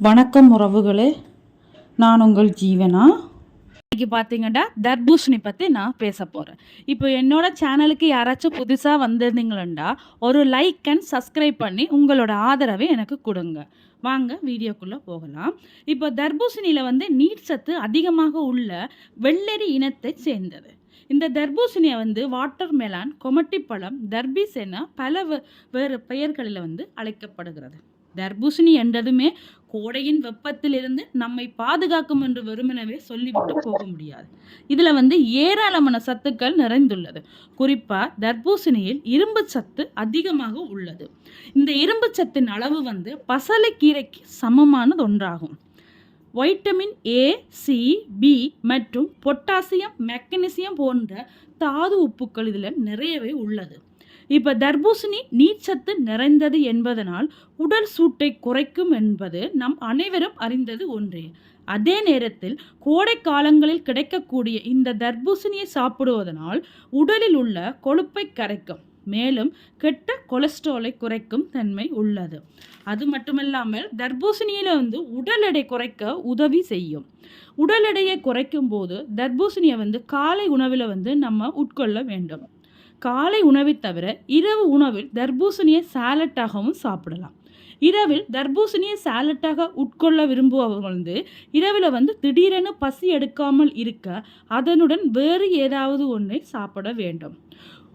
வணக்கம் உறவுகளே, நான் உங்கள் ஜீவனா. இன்றைக்கி பார்த்தீங்கன்னா தர்பூசணி பற்றி நான் பேச போகிறேன். இப்போ என்னோட சேனலுக்கு யாராச்சும் புதுசாக வந்திருந்தீங்களா ஒரு லைக் அண்ட் சப்ஸ்கிரைப் பண்ணி உங்களோட ஆதரவை எனக்கு கொடுங்க. வாங்க வீடியோக்குள்ளே போகலாம். இப்போ தர்பூசணியில் நீர் சத்து அதிகமாக உள்ள வெள்ளரி இனத்தை சேர்ந்தது. இந்த தர்பூசணியை வாட்டர் மெலான், கொமட்டிப்பழம், தர்பீஸ் என பல வேறு பெயர்களில் அழைக்கப்படுகிறது. தர்பூசணி என்றதுமே கோடையின் வெப்பத்திலிருந்து நம்மை பாதுகாக்கும் என்று வெறுமனவே சொல்லிவிட்டு போக முடியாது. இதில் ஏராளமான சத்துக்கள் நிறைந்துள்ளது. குறிப்பாக தர்பூசணியில் இரும்பு சத்து அதிகமாக உள்ளது. இந்த இரும்பு சத்தின் அளவு பசலைக்கீரைக்கு சமமானது ஒன்றாகும். வைட்டமின் ஏ, சி, பி மற்றும் பொட்டாசியம், மெக்னீசியம் போன்ற தாது உப்புக்கள் இதில் நிறையவே உள்ளது. இப்போ தர்பூசணி நீர்ச்சத்து நிறைந்தது என்பதனால் உடல் சூட்டை குறைக்கும் என்பது நம் அனைவரும் அறிந்தது ஒன்றே. அதே நேரத்தில் கோடை காலங்களில் கிடைக்கக்கூடிய இந்த தர்பூசணியை சாப்பிடுவதனால் உடலில் உள்ள கொழுப்பை கரைக்கும், மேலும் கெட்ட கொலஸ்ட்ராலை குறைக்கும் தன்மை உள்ளது. அது மட்டுமல்லாமல் தர்பூசணியில் உடல் எடை குறைக்க உதவி செய்யும். உடல் எடையை குறைக்கும் போது தர்பூசணியை காலை உணவில் நம்ம உட்கொள்ள வேண்டும். காலை உணவை தவிர இரவு உணவில் தர்பூசணியை சாலட்டாகவும் சாப்பிடலாம். இரவில் தர்பூசணியை சாலட்டாக உட்கொள்ள விரும்புபவர்கள் இரவில் திடீரென பசி எடுக்காமல் இருக்க அதனுடன் வேறு ஏதாவது ஒன்றை சாப்பிட வேண்டும்.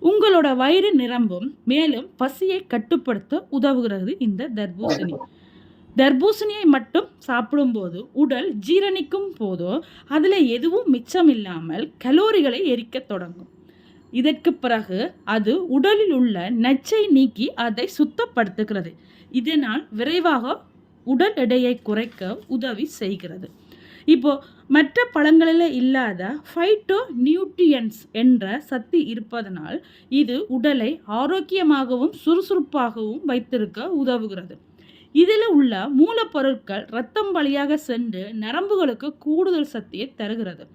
உங்களோட வயிறு நிரம்பும், மேலும் பசியை கட்டுப்படுத்த உதவுகிறது இந்த தர்பூசணி. தர்பூசணியை மட்டும் சாப்பிடும்போது உடல் ஜீரணிக்கும் போதோ அதில் எதுவும் மிச்சம் இல்லாமல் கலோரிகளை எரிக்க தொடங்கும். இதற்கு பிறகு அது உடலில் உள்ள நச்சை நீக்கி அதை சுத்தப்படுத்துகிறது. இதனால் விரைவாக உடல் எடையை குறைக்க உதவி செய்கிறது. இப்போ மற்ற பழங்களில் இல்லாத ஃபைட்டோ நியூட்ரியன்ஸ் என்ற சக்தி இருப்பதனால் இது உடலை ஆரோக்கியமாகவும் சுறுசுறுப்பாகவும் வைத்திருக்க உதவுகிறது. இதில் உள்ள மூலப்பொருட்கள் இரத்தம் வழியாக சென்று நரம்புகளுக்கு கூடுதல் சக்தியை தருகிறது.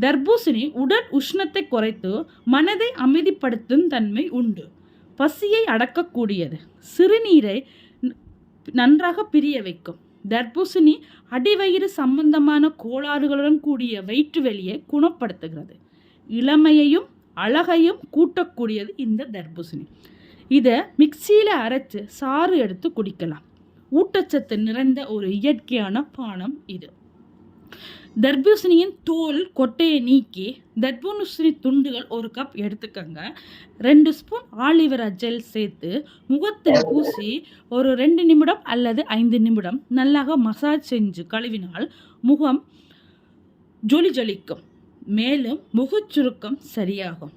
தர்பூசணி உடல் உஷ்ணத்தை குறைத்து மனதை அமைதிப்படுத்தும் தன்மை உண்டு. பசியை அடக்கக்கூடியது, சிறுநீரை நன்றாக பிரிய வைக்கும். தர்பூசணி அடிவயிறு சம்பந்தமான கோளாறுகளுடன் கூடிய வயிற்று வெளியை குணப்படுத்துகிறது. இளமையையும் அழகையும் கூட்டக்கூடியது இந்த தர்பூசணி. இதை மிக்சியில் அரைச்சு சாறு எடுத்து குடிக்கலாம். ஊட்டச்சத்து நிறைந்த ஒரு இயற்கையான பானம் இது. தர்பூசணியின் தோல் கொட்டையை நீக்கி தர்பூசணி துண்டுகள் 1 கப் எடுத்துக்கங்க. 2 ஸ்பூன் ஆலிவேரா ஜெல் சேர்த்து முகத்தில் பூசி ஒரு 2 நிமிடம் அல்லது 5 நிமிடம் நல்லாக மசாஜ் செஞ்சு கழுவினால் முகம் ஜொலிக்கும், மேலும் முகச்சுருக்கம் சரியாகும்.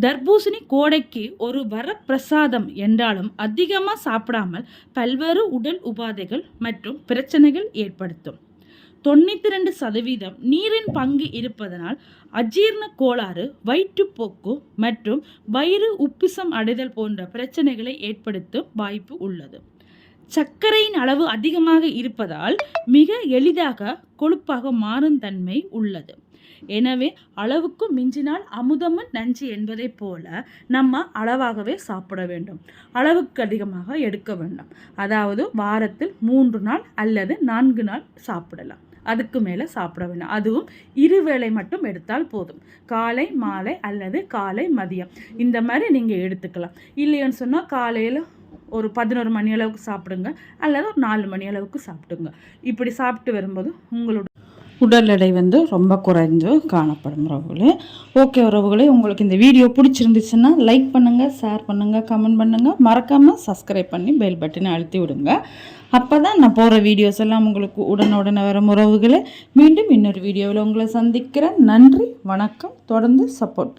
தர்பூசணி கோடைக்கு ஒரு வரப்பிரசாதம் என்றாலும் அதிகமாக சாப்பிடாமல் பல்வேறு உடல் உபாதைகள் மற்றும் பிரச்சனைகள் ஏற்படுத்தும். 92% நீரின் பங்கு இருப்பதனால் அஜீரண கோளாறு, வயிற்றுப்போக்கு மற்றும் வயிறு உப்பிசம் அடைதல் போன்ற பிரச்சனைகளை ஏற்படுத்தும் வாய்ப்பு உள்ளது. சர்க்கரையின் அளவு அதிகமாக இருப்பதால் மிக எளிதாக கொழுப்பாக மாறும் தன்மை உள்ளது. எனவே அளவுக்கு மிஞ்சினால் அமுதமும் நஞ்சு என்பதை போல நம்ம அளவாகவே சாப்பிட வேண்டும். அளவுக்கு அதிகமாக எடுக்க வேண்டும். அதாவது வாரத்தில் 3 நாள் அல்லது 4 நாள் சாப்பிடலாம். அதுக்கு மேலே சாப்பிட வேண்டாம். அதுவும் 2 வேளை மட்டும் எடுத்தால் போதும். காலை, மாலை அல்லது காலை, மதியம் இந்த மாதிரி நீங்கள் எடுத்துக்கலாம். இல்லைன்னு சொன்னால் காலையில் ஒரு 11 மணி அளவுக்கு சாப்பிடுங்க, அல்லது ஒரு 4 மணி அளவுக்கு சாப்பிடுங்க. இப்படி சாப்பிட்டு வரும்போது உங்களோட உடல் எடை ரொம்ப குறைந்து காணப்படும். உறவுகளே, ஓகே உறவுகளே, உங்களுக்கு இந்த வீடியோ பிடிச்சிருந்துச்சுன்னா லைக் பண்ணுங்கள், ஷேர் பண்ணுங்கள், கமெண்ட் பண்ணுங்கள். மறக்காமல் சப்ஸ்கிரைப் பண்ணி பெல் பட்டனை அழுத்தி விடுங்க. அப்போ தான் நான் போகிற வீடியோஸ் எல்லாம் உங்களுக்கு உடனுடனே வரும். உறவுகளே, மீண்டும் இன்னொரு வீடியோவில் உங்களை சந்திக்கிறேன். நன்றி, வணக்கம். தொடர்ந்து சப்போர்ட்